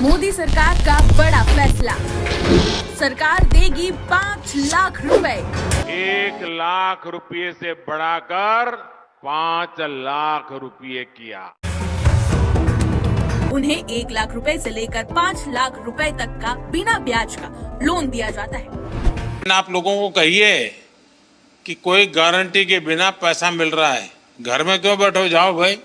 मोदी सरकार का बड़ा फैसला, सरकार देगी 5 लाख रुपए। 1 लाख रुपये से बढ़ाकर 5 लाख रुपये किया। उन्हें 1 लाख रुपए से लेकर 5 लाख रुपए तक का बिना ब्याज का लोन दिया जाता है। आप लोगों को कहिए कि कोई गारंटी के बिना पैसा मिल रहा है, घर में क्यों बैठो, जाओ भाई,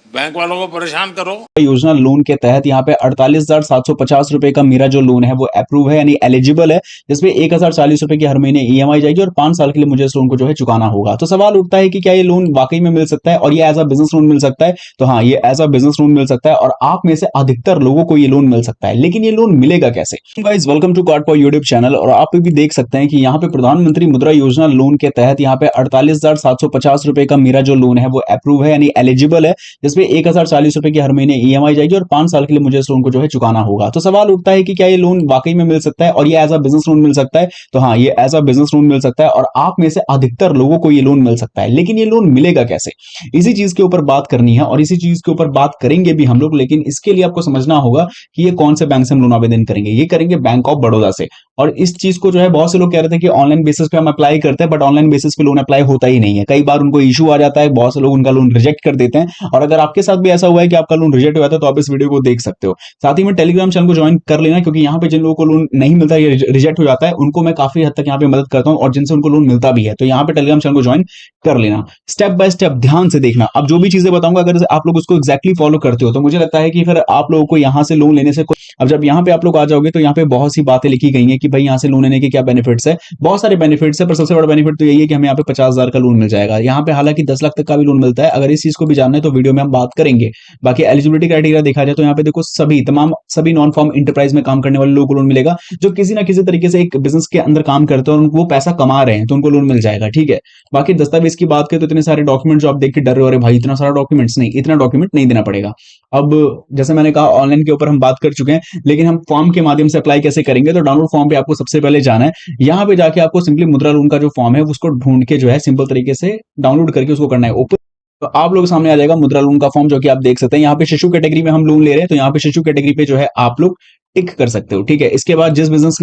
बैंक वालों को परेशान करो। योजना लोन के तहत यहाँ पे 48,750 रुपए का मेरा जो लोन है वो अप्रूव है, यानी एलिजिबल है, जिसमें 1,040 रुपए की हर महीने ईएमआई जाएगी और 5 साल के लिए मुझे इस लोन को जो है चुकाना होगा। तो सवाल उठता है कि क्या ये लोन वाकई में मिल सकता है और ये एज अ बिजनेस लोन मिल सकता है? तो हाँ, ये एज अ बिजनेस लोन मिल सकता है और आप में से अधिकतर लोगों को ये लोन मिल सकता है। लेकिन ये लोन मिलेगा कैसे? Guys, welcome to card for YouTube channel. और आप भी देख सकते हैं कि यहाँ पे प्रधानमंत्री मुद्रा योजना लोन के तहत यहाँ पे 48,750 रुपए का मेरा जो लोन है वो अप्रूव है, यानी एलिजिबल है, जिसमें 1,040 रुपए की हर महीने ईएमआई जाएगी और 5 साल के लिए मुझे इस लोन को जो है चुकाना होगा। तो सवाल उठता है कि क्या ये लोन वाकई में मिल सकता है और ये एज अ बिजनेस लोन मिल सकता है? तो हाँ, ये एज अ बिजनेस लोन मिल सकता है और आप में से अधिकतर लोगों को ये लोन मिल सकता है। लेकिन ये लोन मिलेगा कैसे, इसी चीज के ऊपर बात करनी है और इसी चीज के ऊपर बात करेंगे भी हम लोग। लेकिन इसके लिए आपको समझना होगा कि ये कौन से बैंक से हम लोन आवेदन करेंगे। ये करेंगे बैंक ऑफ बड़ौदा से। और इस चीज को जो है बहुत से लोग कह रहे थे कि ऑनलाइन बेसिस पे हम अप्लाई करते हैं, बट ऑनलाइन बेसिस पे लोन अप्लाई होता ही नहीं है। कई बार उनको इशू आ जाता है, बहुत से लोग उनका लोन रिजेक्ट कर देते हैं। और अगर आपके साथ भी ऐसा हुआ है कि आपका लोन रिजेक्ट हुआ था तो आप इस वीडियो को देख सकते हो। साथ ही में टेलीग्राम चैनल को ज्वाइन कर लेना, क्योंकि यहाँ पे जिन लोगों को लोन नहीं मिलता, ये रिजेक्ट हो जाता है, उनको मैं काफी हद तक यहाँ पे मदद करता हूँ और जिनसे उनको लोन मिलता भी है। तो यहाँ पे टेलीग्राम चैनल को ज्वाइन कर लेना। स्टेप बाय स्टेप ध्यान से देखना। अब जो भी चीजें बताऊंगा, अगर आप लोग उसको एक्जैक्टली फॉलो करते हो तो मुझे लगता है कि फिर आप लोगों को यहाँ से लोन लेने से अब जब यहाँ पे आप लोग आ जाओगे तो यहाँ पे बहुत सी बातें लिखी गई हैं कि भाई यहाँ से लोन लेने के क्या बेनिफिट्स है। बहुत सारे बेनिफिट्स है, पर सबसे बड़ा बेनिफिट तो यही है कि हमें यहाँ पे 50,000 का लोन मिल जाएगा। यहाँ पे हालांकि 10 लाख तक का भी लोन मिलता है। अगर इस चीज को भी जानना है तो वीडियो में हम बात करेंगे। बाकी एलिजिबिलिटी क्राइटेरिया देखा जाए तो यहाँ पे देखो, सभी नॉन फॉर्म इंटरप्राइज में काम करने वाले लोगों को लोन मिलेगा, जो किसी ना किसी तरीके से एक बिजनेस के अंदर काम करते हैं और वो पैसा कमा रहे हैं, तो उनको लोन मिल जाएगा। ठीक है। बाकी दस्तावेज की बात करें तो इतने सारे डॉक्यूमेंट जो आप देख के डर रहे हो, अरे भाई इतना सारा डॉक्यूमेंट्स नहीं, इतना डॉक्यूमेंट नहीं देना पड़ेगा। अब जैसे मैंने कहा, ऑनलाइन के ऊपर हम बात कर चुके हैं, लेकिन हम फॉर्म के माध्यम से अप्लाई कैसे करेंगे? तो डाउनलोड फॉर्म पे आपको सबसे पहले जाना है। यहाँ पे जाके आपको सिंपली मुद्रा लोन का जो फॉर्म है उसको ढूंढ के जो है सिंपल तरीके से डाउनलोड करके उसको करना है ओपन। तो आप लोग सामने आ जाएगा मुद्रा लोन का फॉर्म, जो कि आप देख सकते हैं। यहाँ पे शिशु कैटेगरी में हम लोन ले रहे हैं, तो यहाँ पे शिशु कैटेगरी पे जो है आप लोग टिक कर सकते हो। ठीक है। इसके बाद जिस बिजनेस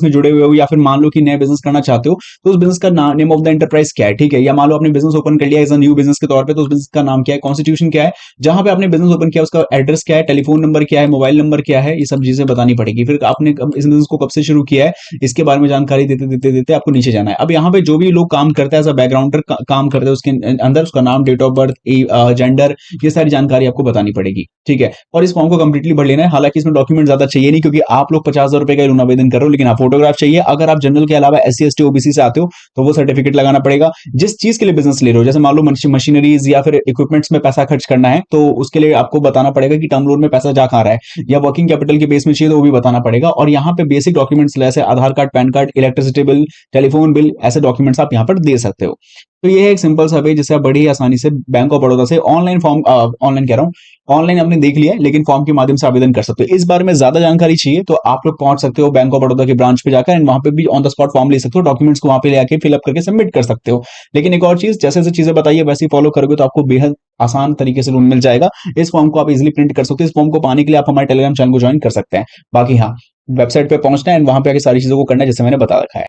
में जुड़े हुए हो, या फिर मान लो कि नया बिजनेस करना चाहते हो, तो उस बिजनेस का नेम ऑफ द एंटरप्राइज क्या है। ठीक है। या मान लो आपने बिजनेस ओपन कर लिया एज अ न्यू बिजनेस के तौर पे, तो उस बिजनेस का नाम क्या है, कॉन्स्टिट्यूशन क्या है, जहां पे आपने बिजनेस ओपन किया उसका एड्रेस क्या है, टेलीफोन नंबर क्या है, मोबाइल नंबर क्या है, ये सब चीजें बतानी पड़ेगी। फिर आपने इस बिजनेस को कब से शुरू किया है, इसके बारे में जानकारी देते देते देते आपको नीचे जाना है। अब यहाँ पे जो भी लोग काम करते हैं एज अ बैकग्राउंडर काम करते हैं, उसके अंदर उसका नाम, डेट ऑफ बर्थ, जेंडर, ये सारी जानकारी आपको बतानी पड़ेगी। ठीक है। और इस फॉर्म को कंप्लीटली भर लेना है। हालांकि इसमें डॉक्यूमेंट ज्यादा चाहिए नहीं, क्योंकि आप लोग 50,000 रुपए का लोन आवेदन कर रहे हो, लेकिन आप फोटोग्राफ चाहिए। अगर आप जनरल के अलावा SC ST OBC से आते हो तो वो सर्टिफिकेट लगाना पड़ेगा। जिस चीज के लिए बिजनेस ले रहे हो, जैसे मान लो मशीनरीज या फिर इक्विपमेंट्स में पैसा खर्च करना है, तो उसके लिए आपको बताना पड़ेगा कि टर्म लोन में पैसा जा कहां रहा है, या वर्किंग कैपिटल के बेस में चाहिए तो वो भी बताना पड़ेगा। और यहाँ पे बेसिक डॉक्यूमेंट्स जैसे Aadhaar card, PAN card, electricity bill, telephone bill, ऐसे डॉक्यूमेंट्स आप यहाँ पर दे सकते हो। तो ये है एक सिंपल सा वे जिससे आप बड़ी ही आसानी से बैंक ऑफ बड़ौदा से ऑनलाइन ऑनलाइन आपने देख लिया है, लेकिन फॉर्म के माध्यम से आवेदन कर सकते हो। इस बारे में ज्यादा जानकारी चाहिए तो आप लोग पहुंच सकते हो बैंक ऑफ बड़ौदा के ब्रांच पे जाकर, एंड वहां पे भी ऑन द स्पॉट फॉर्म ले सकते हो। डॉक्यूमेंट्स को वहां पे ले आके फिलअप करके सबमिट कर सकते हो। लेकिन एक और चीज, जैसे जैसे चीजें बताइए वैसे ही फॉलो करोगे तो आपको बेहद आसान तरीके से लोन मिल जाएगा। इस फॉर्म को आप इजिली प्रिंट कर सकते हो। इस फॉर्म को पाने के लिए आप हमारे टेलीग्राम चैनल को ज्वाइन कर सकते हैं। बाकी हाँ, वेबसाइट पे पहुंचना है एंड वहां पे आके सारी चीजों को करना है जैसे मैंने बता रखा है।